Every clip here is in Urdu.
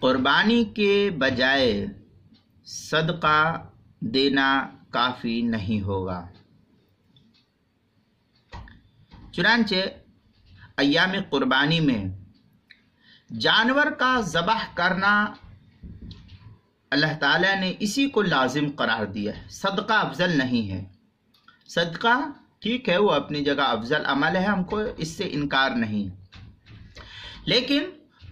قربانی کے بجائے صدقہ دینا کافی نہیں ہوگا۔ چنانچہ ایام قربانی میں جانور کا ذبح کرنا اللہ تعالیٰ نے اسی کو لازم قرار دیا ہے، صدقہ افضل نہیں ہے۔ صدقہ ٹھیک ہے، وہ اپنی جگہ افضل عمل ہے، ہم کو اس سے انکار نہیں، لیکن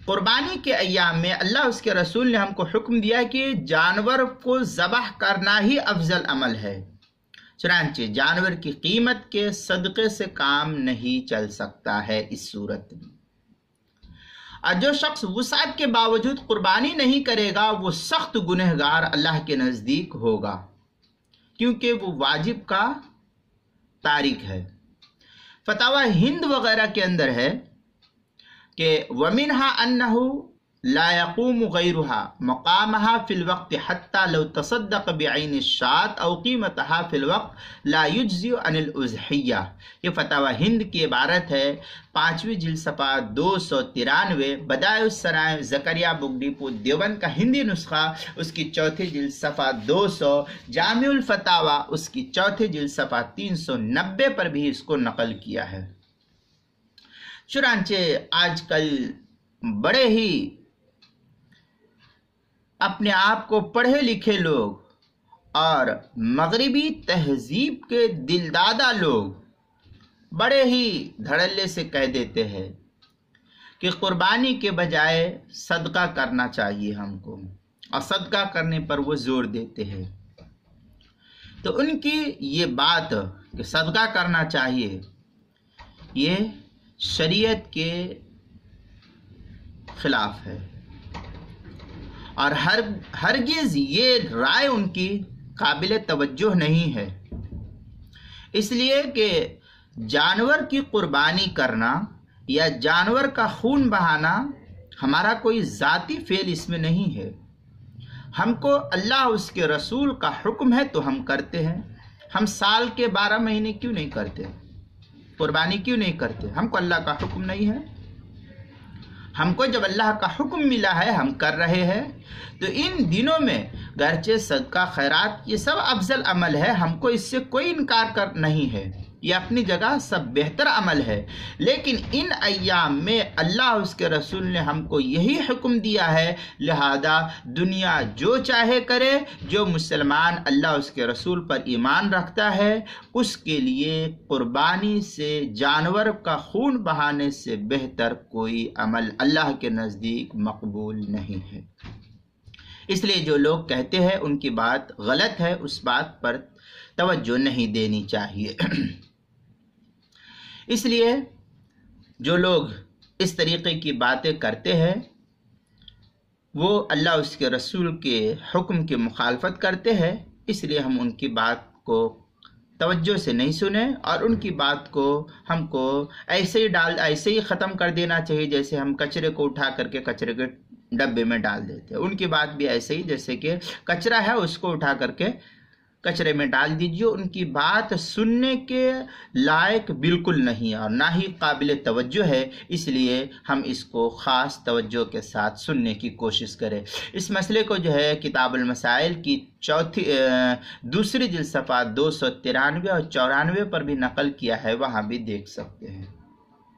قربانی کے ایام میں اللہ اس کے رسول نے ہم کو حکم دیا کہ جانور کو ذبح کرنا ہی افضل عمل ہے۔ چنانچہ جانور کی قیمت کے صدقے سے کام نہیں چل سکتا ہے اس صورت میں، اور جو شخص وسعت کے باوجود قربانی نہیں کرے گا وہ سخت گنہگار اللہ کے نزدیک ہوگا، کیونکہ وہ واجب کا تارک ہے۔ فتاوی ہند وغیرہ کے اندر ہے کہ وَمِنْهَا أَنَّهُ لا يقوم غيرها مقامها في الوقت حتى لو تصدق بعين الشاة أو قيمتها في الوقت لا يجزي عن الأضحية۔ یہ فتاوی ہند کی عبارت ہے، 5ویں جلد صفحہ 293، بدائع السرائع زکریا بک ڈپو دیوبند کا ہندی نسخہ، اس کی 4تھی جلد صفحہ 200، جامع الفتاوی اس کی 4تھی جلد صفحہ 390 پر بھی اس کو نقل کیا ہے۔ چنانچہ آج کل بڑے ہی اپنے آپ کو پڑھے لکھے لوگ اور مغربی تہذیب کے دلدادہ لوگ بڑے ہی دھڑلے سے کہہ دیتے ہیں کہ قربانی کے بجائے صدقہ کرنا چاہیے ہم کو، اور صدقہ کرنے پر وہ زور دیتے ہیں۔ تو ان کی یہ بات کہ صدقہ کرنا چاہیے، یہ شریعت کے خلاف ہے، اور ہرگز یہ رائے ان کی قابل توجہ نہیں ہے، اس لیے کہ جانور کی قربانی کرنا یا جانور کا خون بہانا ہمارا کوئی ذاتی فعل اس میں نہیں ہے۔ ہم کو اللہ اس کے رسول کا حکم ہے تو ہم کرتے ہیں۔ ہم سال کے 12 مہینے کیوں نہیں کرتے؟ قربانی کیوں نہیں کرتے؟ ہم کو اللہ کا حکم نہیں ہے؟ ہم کو جب اللہ کا حکم ملا ہے ہم کر رہے ہیں، تو ان دنوں میں گرچہ صدقہ خیرات یہ سب افضل عمل ہے، ہم کو اس سے کوئی انکار نہیں ہے، یہ اپنی جگہ سب بہتر عمل ہے، لیکن ان ایام میں اللہ اس کے رسول نے ہم کو یہی حکم دیا ہے، لہذا دنیا جو چاہے کرے، جو مسلمان اللہ اس کے رسول پر ایمان رکھتا ہے اس کے لیے قربانی سے جانور کا خون بہانے سے بہتر کوئی عمل اللہ کے نزدیک مقبول نہیں ہے۔ اس لیے جو لوگ کہتے ہیں ان کی بات غلط ہے، اس بات پر توجہ نہیں دینی چاہیے۔ اس لیے جو لوگ اس طریقے کی باتیں کرتے ہیں وہ اللہ اس کے رسول کے حکم کی مخالفت کرتے ہیں، اس لیے ہم ان کی بات کو توجہ سے نہیں سنیں، اور ان کی بات کو ہم کو ایسے ہی ختم کر دینا چاہیے جیسے ہم کچرے کو اٹھا کر کے کچرے کے ڈبے میں ڈال دیتے ہیں۔ ان کی بات بھی ایسے ہی جیسے کہ کچرا ہے اس کو اٹھا کر کے کچرے میں ڈال دیجیے، ان کی بات سننے کے لائق بالکل نہیں اور نہ ہی قابل توجہ ہے، اس لیے ہم اس کو خاص توجہ کے ساتھ سننے کی کوشش کریں۔ اس مسئلے کو جو ہے کتاب المسائل کی 2 جلد صفحہ 293 اور 94 پر بھی نقل کیا ہے، وہاں بھی دیکھ سکتے ہیں۔